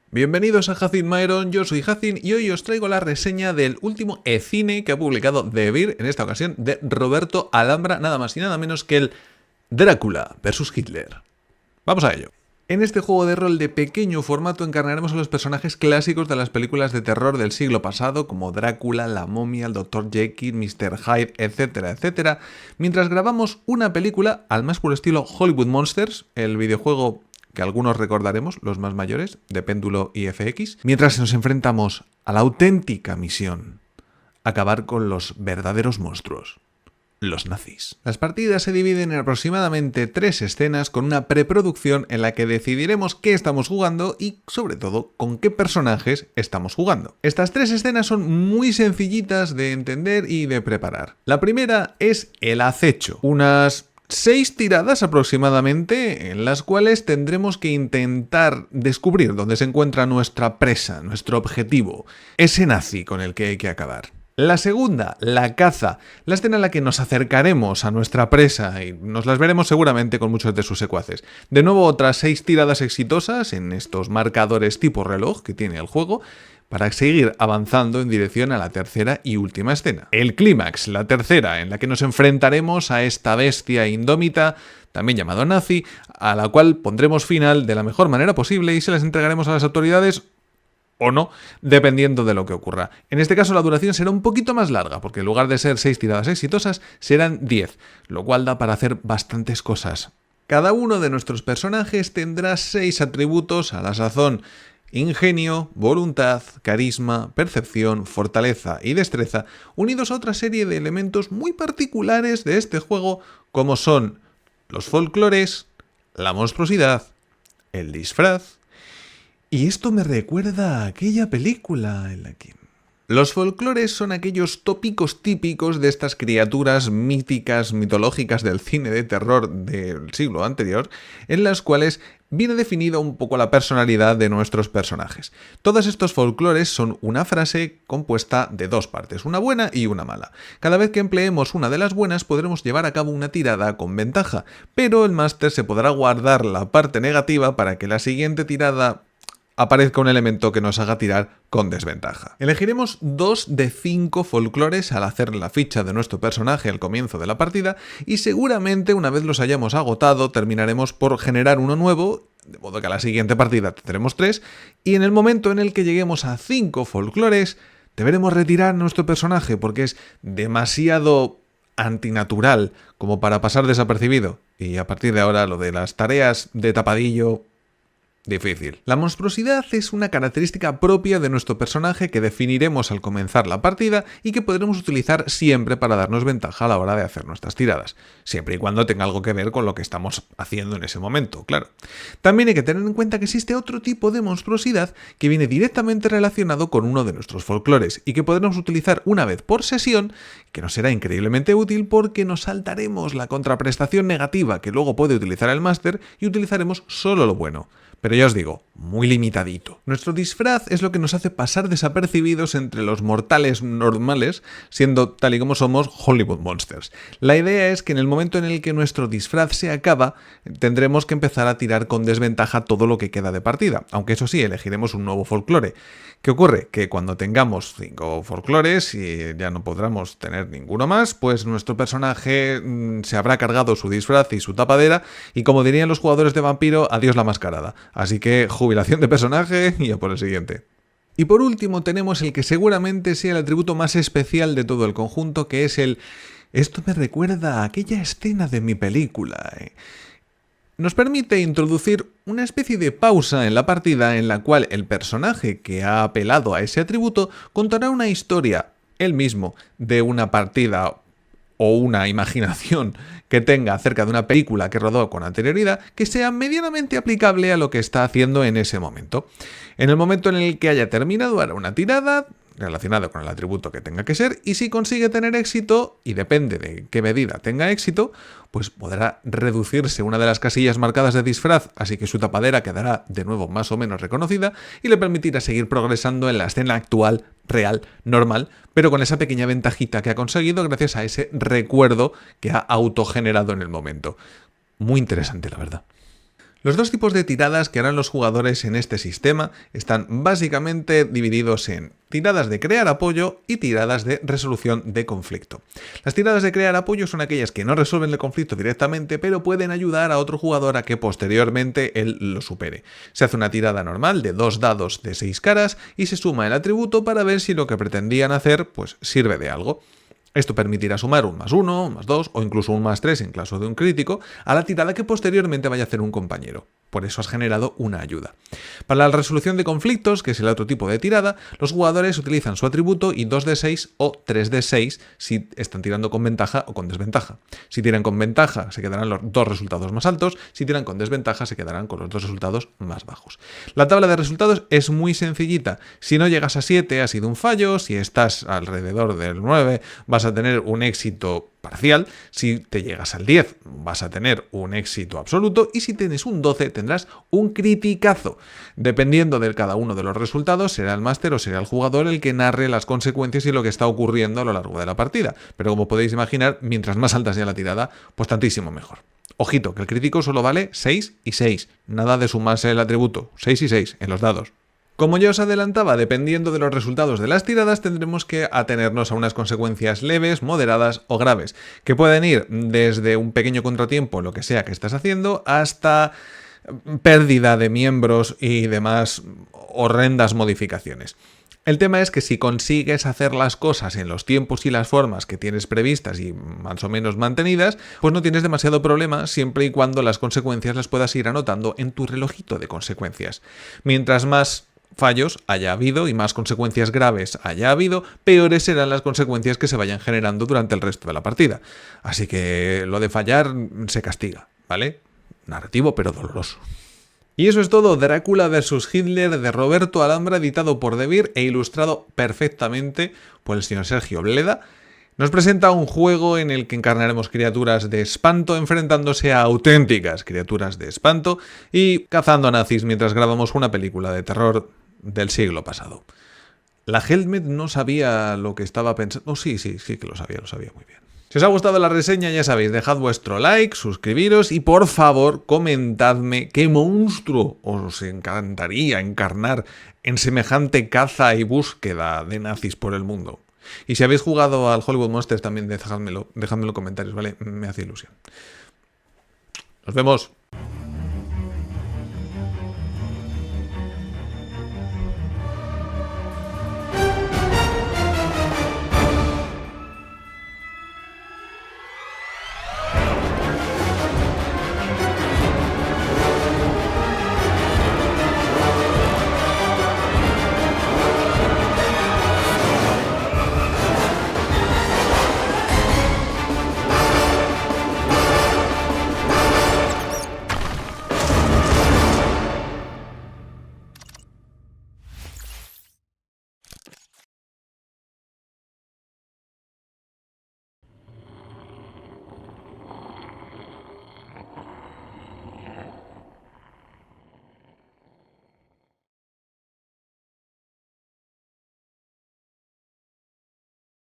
Bienvenidos a Hacin Myron, yo soy Hacin y hoy os traigo la reseña del último e-cine que ha publicado The Beer, en esta ocasión de Roberto Alhambra, nada más y nada menos que el Drácula vs Hitler. Vamos a ello. En este juego de rol de pequeño formato encarnaremos a los personajes clásicos de las películas de terror del siglo pasado, como Drácula, la momia, el Dr. Jekyll, Mr. Hyde, etcétera, etcétera, mientras grabamos una película al más puro estilo Hollywood Monsters, el videojuego que algunos recordaremos, los más mayores, de Péndulo y FX, mientras nos enfrentamos a la auténtica misión: acabar con los verdaderos monstruos, los nazis. Las partidas se dividen en aproximadamente 3 escenas con una preproducción en la que decidiremos qué estamos jugando y, sobre todo, con qué personajes estamos jugando. Estas 3 escenas son muy sencillitas de entender y de preparar. La primera es el acecho, unas 6 tiradas aproximadamente, en las cuales tendremos que intentar descubrir dónde se encuentra nuestra presa, nuestro objetivo, ese nazi con el que hay que acabar. La segunda, la caza, la escena en la que nos acercaremos a nuestra presa y nos las veremos seguramente con muchos de sus secuaces. De nuevo, otras 6 tiradas exitosas en estos marcadores tipo reloj que tiene el juego, para seguir avanzando en dirección a la tercera y última escena. El clímax, la tercera, en la que nos enfrentaremos a esta bestia indómita, también llamado nazi, a la cual pondremos final de la mejor manera posible y se las entregaremos a las autoridades o no, dependiendo de lo que ocurra. En este caso la duración será un poquito más larga, porque en lugar de ser 6 tiradas exitosas, serán 10, lo cual da para hacer bastantes cosas. Cada uno de nuestros personajes tendrá 6 atributos a la sazón: ingenio, voluntad, carisma, percepción, fortaleza y destreza, unidos a otra serie de elementos muy particulares de este juego, como son los folclores, la monstruosidad, el disfraz. Y esto me recuerda a aquella película en la que... Los folclores son aquellos tópicos típicos de estas criaturas míticas, mitológicas del cine de terror del siglo anterior, en las cuales viene definida un poco la personalidad de nuestros personajes. Todos estos folclores son una frase compuesta de 2 partes, una buena y una mala. Cada vez que empleemos una de las buenas podremos llevar a cabo una tirada con ventaja, pero el máster se podrá guardar la parte negativa para que la siguiente tirada aparezca un elemento que nos haga tirar con desventaja. Elegiremos 2 de 5 folclores al hacer la ficha de nuestro personaje al comienzo de la partida y seguramente una vez los hayamos agotado terminaremos por generar uno nuevo, de modo que a la siguiente partida tendremos 3 y en el momento en el que lleguemos a 5 folclores deberemos retirar nuestro personaje porque es demasiado antinatural como para pasar desapercibido y a partir de ahora lo de las tareas de tapadillo... difícil. La monstruosidad es una característica propia de nuestro personaje que definiremos al comenzar la partida y que podremos utilizar siempre para darnos ventaja a la hora de hacer nuestras tiradas, siempre y cuando tenga algo que ver con lo que estamos haciendo en ese momento, claro. También hay que tener en cuenta que existe otro tipo de monstruosidad que viene directamente relacionado con uno de nuestros folclores y que podremos utilizar una vez por sesión, que nos será increíblemente útil porque nos saltaremos la contraprestación negativa que luego puede utilizar el máster y utilizaremos solo lo bueno. Pero ya os digo, muy limitadito. Nuestro disfraz es lo que nos hace pasar desapercibidos entre los mortales normales, siendo tal y como somos Hollywood Monsters. La idea es que en el momento en el que nuestro disfraz se acaba, tendremos que empezar a tirar con desventaja todo lo que queda de partida, aunque eso sí, elegiremos un nuevo folclore. ¿Qué ocurre? Que cuando tengamos 5 folclores y ya no podremos tener ninguno más, pues nuestro personaje se habrá cargado su disfraz y su tapadera y, como dirían los jugadores de vampiro, adiós la mascarada. Así que jubilación de personaje y a por el siguiente. Y por último tenemos el que seguramente sea el atributo más especial de todo el conjunto, que es el... Esto me recuerda a aquella escena de mi película. Nos permite introducir una especie de pausa en la partida en la cual el personaje que ha apelado a ese atributo contará una historia, él mismo, de una partida o una imaginación que tenga acerca de una película que rodó con anterioridad que sea medianamente aplicable a lo que está haciendo en ese momento. En el momento en el que haya terminado, hará una tirada relacionada con el atributo que tenga que ser y si consigue tener éxito, y depende de qué medida tenga éxito, pues podrá reducirse una de las casillas marcadas de disfraz, así que su tapadera quedará de nuevo más o menos reconocida y le permitirá seguir progresando en la escena actual, real, normal, pero con esa pequeña ventajita que ha conseguido gracias a ese recuerdo que ha autogenerado en el momento. Muy interesante, la verdad. Los dos tipos de tiradas que harán los jugadores en este sistema están básicamente divididos en tiradas de crear apoyo y tiradas de resolución de conflicto. Las tiradas de crear apoyo son aquellas que no resuelven el conflicto directamente, pero pueden ayudar a otro jugador a que posteriormente él lo supere. Se hace una tirada normal de 2 dados de 6 caras y se suma el atributo para ver si lo que pretendían hacer pues sirve de algo. Esto permitirá sumar un +1, un +2 o incluso un +3 en caso de un crítico a la tirada que posteriormente vaya a hacer un compañero. Por eso has generado una ayuda. Para la resolución de conflictos, que es el otro tipo de tirada, los jugadores utilizan su atributo y 2d6 o 3d6 si están tirando con ventaja o con desventaja. Si tiran con ventaja se quedarán los dos resultados más altos, si tiran con desventaja se quedarán con los dos resultados más bajos. La tabla de resultados es muy sencillita. Si no llegas a 7 ha sido un fallo, si estás alrededor del 9 vas a tener un éxito parcial, si te llegas al 10 vas a tener un éxito absoluto y si tienes un 12 tendrás un criticazo. Dependiendo de cada uno de los resultados será el máster o será el jugador el que narre las consecuencias y lo que está ocurriendo a lo largo de la partida, pero como podéis imaginar, mientras más alta sea la tirada, pues tantísimo mejor. Ojito, que el crítico solo vale 6 y 6, nada de sumarse el atributo, 6 y 6 en los dados. Como ya os adelantaba, dependiendo de los resultados de las tiradas, tendremos que atenernos a unas consecuencias leves, moderadas o graves, que pueden ir desde un pequeño contratiempo, lo que sea que estás haciendo, hasta pérdida de miembros y demás horrendas modificaciones. El tema es que si consigues hacer las cosas en los tiempos y las formas que tienes previstas y más o menos mantenidas, pues no tienes demasiado problema siempre y cuando las consecuencias las puedas ir anotando en tu relojito de consecuencias. Mientras más fallos haya habido y más consecuencias graves haya habido, peores serán las consecuencias que se vayan generando durante el resto de la partida. Así que lo de fallar se castiga, ¿vale? Narrativo pero doloroso. Y eso es todo, Drácula vs. Hitler de Roberto Alhambra, editado por Devir e ilustrado perfectamente por el señor Sergio Bleda. Nos presenta un juego en el que encarnaremos criaturas de espanto enfrentándose a auténticas criaturas de espanto y cazando a nazis mientras grabamos una película de terror del siglo pasado. La Helmet no sabía lo que estaba pensando. Oh, sí que lo sabía muy bien. Si os ha gustado la reseña, ya sabéis, dejad vuestro like, suscribiros y por favor comentadme qué monstruo os encantaría encarnar en semejante caza y búsqueda de nazis por el mundo. Y si habéis jugado al Hollywood Monsters también dejadmelo en los comentarios, ¿vale? Me hace ilusión. Nos vemos.